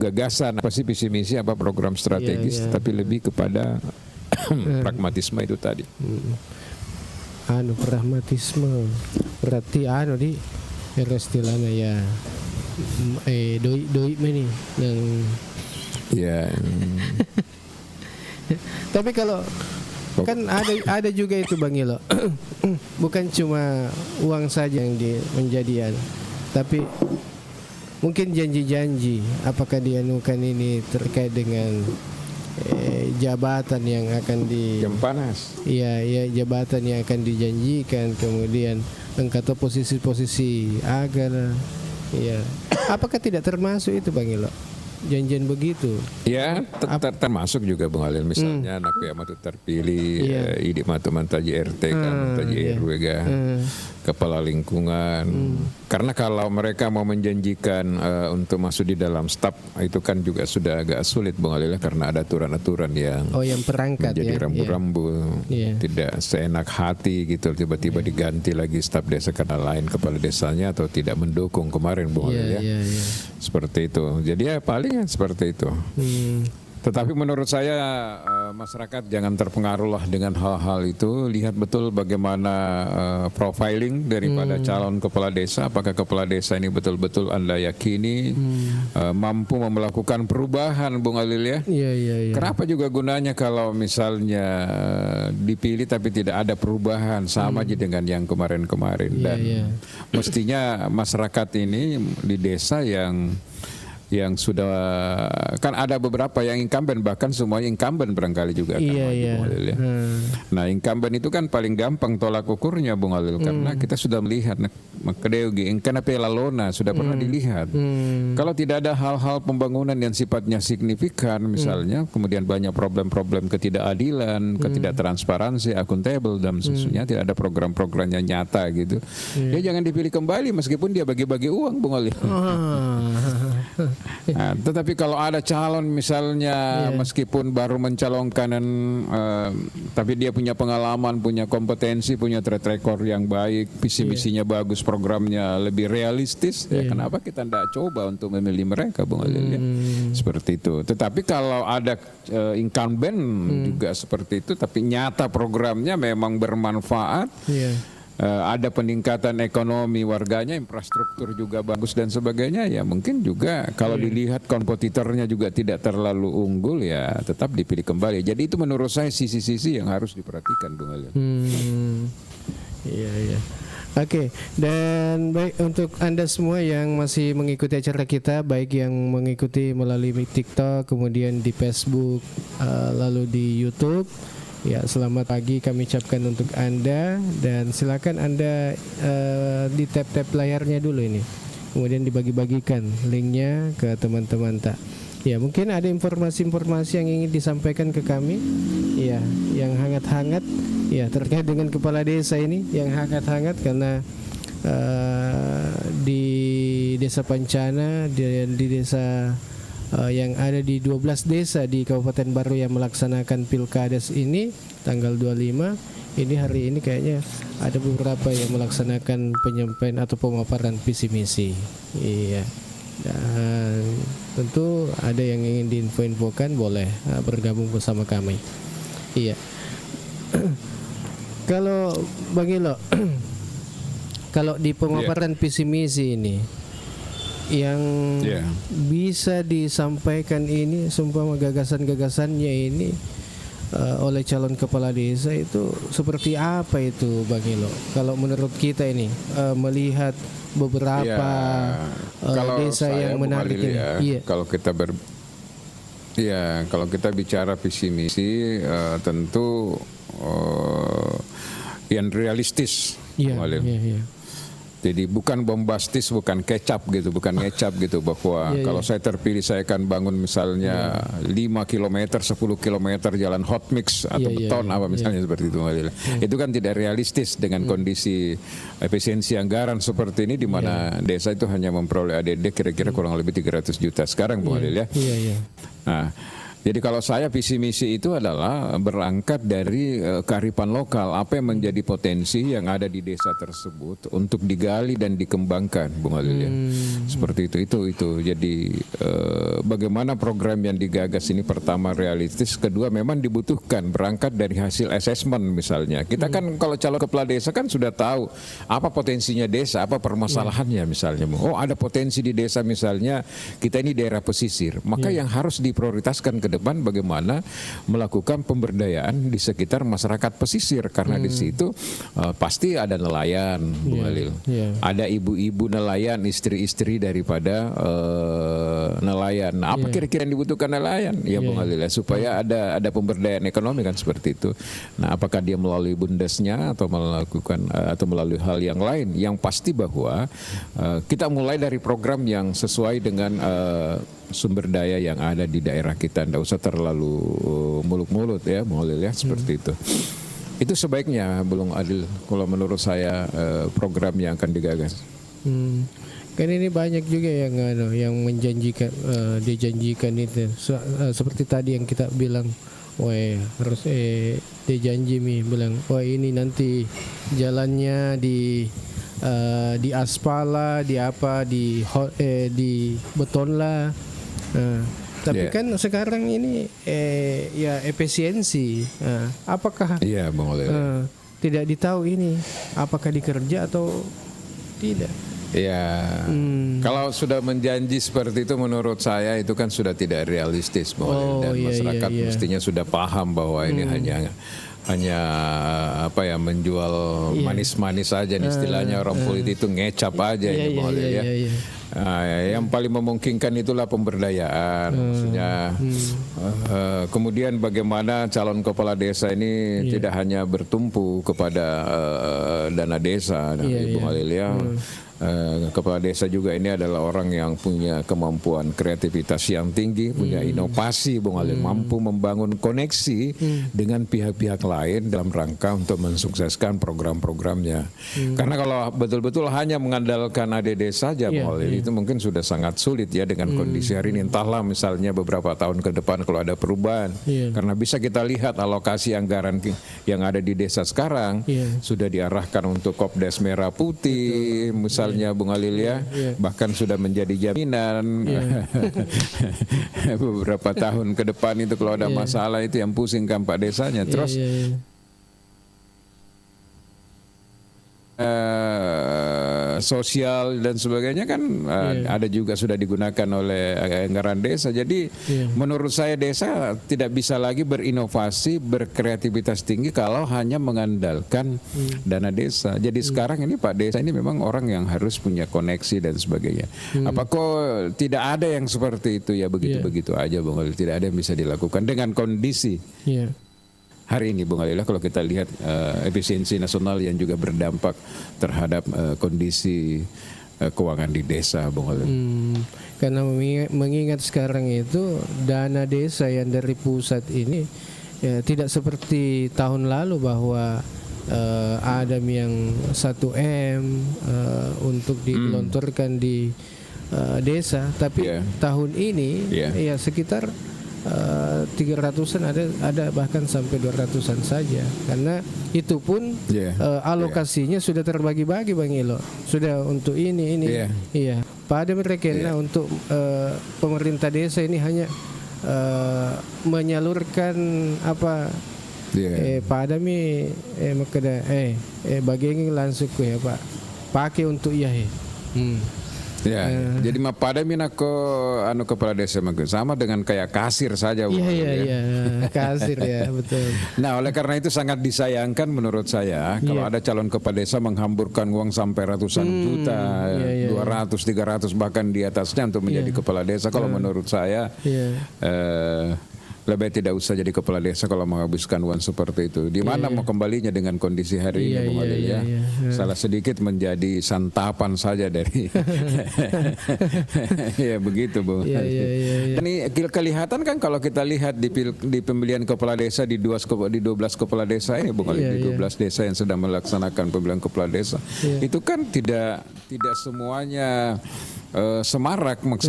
gagasan apa sih visi misi apa program strategis, tapi lebih kepada pragmatisme itu tadi. Pragmatisme berarti di istilahnya ya doi nih yang ya. Tapi kalau kan ada juga itu Bang Ilo. Bukan cuma uang saja yang menjadian, tapi mungkin janji-janji apakah dianukan ini terkait dengan jabatan yang akan jam panas. Iya, jabatan yang akan dijanjikan, kemudian angkatan posisi-posisi agar apakah tidak termasuk itu Bang Ilo? Janjian begitu. Ya, termasuk juga Bung Halil, misalnya anak matu terpilih, Idi matu mantaji RT kan, mantaji RW kan, kepala lingkungan. Karena kalau mereka mau menjanjikan untuk masuk di dalam staf, itu kan juga sudah agak sulit Bung Halil, karena ada aturan-aturan yang perangkat menjadi rambu-rambu, tidak seenak hati gitu, tiba-tiba diganti lagi staf desa karena lain kepala desanya atau tidak mendukung kemarin Bung Halil seperti itu. Jadi ya paling seperti itu. Tetapi menurut saya masyarakat jangan terpengaruh lah dengan hal-hal itu. Lihat betul bagaimana profiling daripada calon kepala desa. Apakah kepala desa ini betul-betul Anda yakini mampu melakukan perubahan, Bung Alil ya? Iya. Kenapa juga gunanya kalau misalnya dipilih tapi tidak ada perubahan, sama aja dengan yang kemarin-kemarin. Dan mestinya masyarakat ini di desa yang sudah kan ada beberapa yang incumbent, bahkan semuanya incumbent barangkali juga akan maju, Bung Halil ya. Nah incumbent itu kan paling gampang tolak ukurnya Bung Halil, karena kita sudah melihat kedeugi ingkana pelalona sudah pernah dilihat. Kalau tidak ada hal-hal pembangunan yang sifatnya signifikan misalnya, kemudian banyak problem-problem ketidakadilan, ketidaktransparansi, akuntabel dan seterusnya, tidak ada program-program yang nyata gitu. Dia jangan dipilih kembali meskipun dia bagi-bagi uang Bung Halil. Nah, tetapi kalau ada calon misalnya meskipun baru mencalonkan tapi dia punya pengalaman, punya kompetensi, punya track record yang baik, visi misinya bagus, programnya lebih realistis, ya kenapa kita tidak coba untuk memilih mereka Bung Alil ya? Seperti itu. Tetapi kalau ada incumbent juga seperti itu, tapi nyata programnya memang bermanfaat. Ada peningkatan ekonomi warganya, infrastruktur juga bagus dan sebagainya, ya mungkin juga kalau dilihat kompetitornya juga tidak terlalu unggul, ya tetap dipilih kembali. Jadi itu menurut saya sisi-sisi yang harus diperhatikan Bung Alil. Iya. Oke, dan baik untuk Anda semua yang masih mengikuti acara kita, baik yang mengikuti melalui TikTok, kemudian di Facebook, lalu di YouTube. Ya, selamat pagi kami ucapkan untuk Anda, dan silakan Anda di tap-tap layarnya dulu ini. Kemudian dibagi-bagikan linknya ke teman-teman tak. Ya, mungkin ada informasi-informasi yang ingin disampaikan ke kami. Ya, yang hangat-hangat ya terkait dengan kepala desa ini, yang hangat-hangat karena di Desa Pancana di desa yang ada di 12 desa di Kabupaten Baru yang melaksanakan Pilkades ini tanggal 25 ini, hari ini kayaknya ada beberapa yang melaksanakan penyampaian atau pemaparan visi misi. Iya. Dan tentu ada yang ingin diinfo-infokan, boleh bergabung bersama kami. Iya. Kalau Bang Ilo, kalau di pemaparan visi misi ini yang bisa disampaikan ini, sumpah gagasan-gagasannya ini oleh calon kepala desa itu seperti apa itu Bang Ilo? Kalau menurut kita ini melihat beberapa desa yang menarik ini. Kalau kita kalau kita bicara visi misi tentu yang realistis. Jadi bukan bombastis, bukan kecap gitu, bukan ngecap gitu bahwa kalau saya terpilih saya akan bangun misalnya 5 km, 10 km jalan hot mix atau beton apa misalnya seperti itu. Itu kan tidak realistis dengan kondisi efisiensi anggaran seperti ini, di mana desa itu hanya memperoleh ADD kira-kira kurang lebih 300 juta sekarang Bung Adil ya. Nah, Jadi kalau saya visi misi itu adalah berangkat dari kearifan lokal, apa yang menjadi potensi yang ada di desa tersebut untuk digali dan dikembangkan, Bung Halil ya. Seperti itu. Jadi bagaimana program yang digagas ini, pertama realistis, kedua memang dibutuhkan berangkat dari hasil asesmen misalnya. Kita kan kalau calon kepala desa kan sudah tahu apa potensinya desa, apa permasalahannya misalnya. Oh, ada potensi di desa misalnya, kita ini daerah pesisir, maka yang harus diprioritaskan ke depan bagaimana melakukan pemberdayaan di sekitar masyarakat pesisir, karena di situ pasti ada nelayan, Bung Halil. Ada ibu-ibu nelayan, istri-istri daripada nelayan. Nah, apa kira-kira yang dibutuhkan nelayan? Ya Bung Halil, supaya ada pemberdayaan ekonomi kan seperti itu. Nah, apakah dia melalui bundesnya atau melakukan atau melalui hal yang lain? Yang pasti bahwa kita mulai dari program yang sesuai dengan sumber daya yang ada di daerah kita, tidak usah terlalu muluk-mulut ya, Bung Halil ya, seperti itu. Itu sebaiknya belum adil kalau menurut saya program yang akan digagas. Kan ini banyak juga yang menjanjikan, dijanjikan itu seperti tadi yang kita bilang, wah harus dijanji bilang, wah ini nanti jalannya di aspal lah, di apa, di beton lah. Tapi kan sekarang ini ya efisiensi. Apakah tidak ditahu ini apakah dikerja atau tidak? Ya, kalau sudah menjanji seperti itu menurut saya itu kan sudah tidak realistis, dan masyarakat mestinya sudah paham bahwa ini hanya apa ya, menjual manis-manis saja, istilahnya orang politik itu ngecap aja ini, Bung Halil ya. Yang paling memungkinkan itulah pemberdayaan, maksudnya kemudian bagaimana calon kepala desa ini tidak hanya bertumpu kepada dana desa, Bung Halil ya. Kepala desa juga ini adalah orang yang punya kemampuan kreativitas yang tinggi, punya inovasi, Bung Halil, mampu membangun koneksi dengan pihak-pihak lain dalam rangka untuk mensukseskan program-programnya. Karena kalau betul-betul hanya mengandalkan ADD saja, Bung Halil, itu mungkin sudah sangat sulit ya dengan kondisi hari ini. Entahlah misalnya beberapa tahun ke depan kalau ada perubahan, karena bisa kita lihat alokasi anggaran yang ada di desa sekarang sudah diarahkan untuk Kopdes Merah Putih, misalnya Bung Halil ya, bahkan sudah menjadi jaminan beberapa tahun ke depan itu kalau ada masalah itu yang pusing kan Pak desanya. Terus sosial dan sebagainya kan ada juga sudah digunakan oleh anggaran desa. Jadi menurut saya desa tidak bisa lagi berinovasi, berkreativitas tinggi kalau hanya mengandalkan dana desa. Jadi sekarang ini Pak Desa ini memang orang yang harus punya koneksi dan sebagainya. Apa kok tidak ada yang seperti itu ya, begitu-begitu aja Bung Halil. Tidak ada yang bisa dilakukan dengan kondisi hari ini, Bung Halil, kalau kita lihat efisiensi nasional yang juga berdampak terhadap kondisi keuangan di desa, Bung Halil. Karena mengingat sekarang itu dana desa yang dari pusat ini tidak seperti tahun lalu bahwa ada yang 1M untuk digelontorkan di desa, tapi tahun ini ya sekitar 300-an ada bahkan sampai 200-an saja, karena itu pun alokasinya sudah terbagi-bagi Bang Ilo, sudah untuk ini pada mereka untuk pemerintah desa ini hanya menyalurkan apa pada makada bagian langsung ya Pak pakai untuk jadi pada minako kepala desa sama dengan kayak kasir saja. Kasir ya betul. Nah, oleh karena itu sangat disayangkan menurut saya kalau ada calon kepala desa menghamburkan uang sampai ratusan juta, 200, 300 bahkan di atasnya untuk menjadi kepala desa. Kalau menurut saya lebih tidak usah jadi kepala desa kalau menghabiskan uang seperti itu. Di mana mau kembalinya dengan kondisi hari ini, Bung Halil ya. Salah sedikit menjadi santapan saja dari ya begitu, Bung. Ini kelihatan kan kalau kita lihat di pemilihan kepala desa di 12 kepala desa ini, Bung Halil, di 12 desa yang sedang melaksanakan pemilihan kepala desa. Itu kan tidak semuanya semarak maksudnya.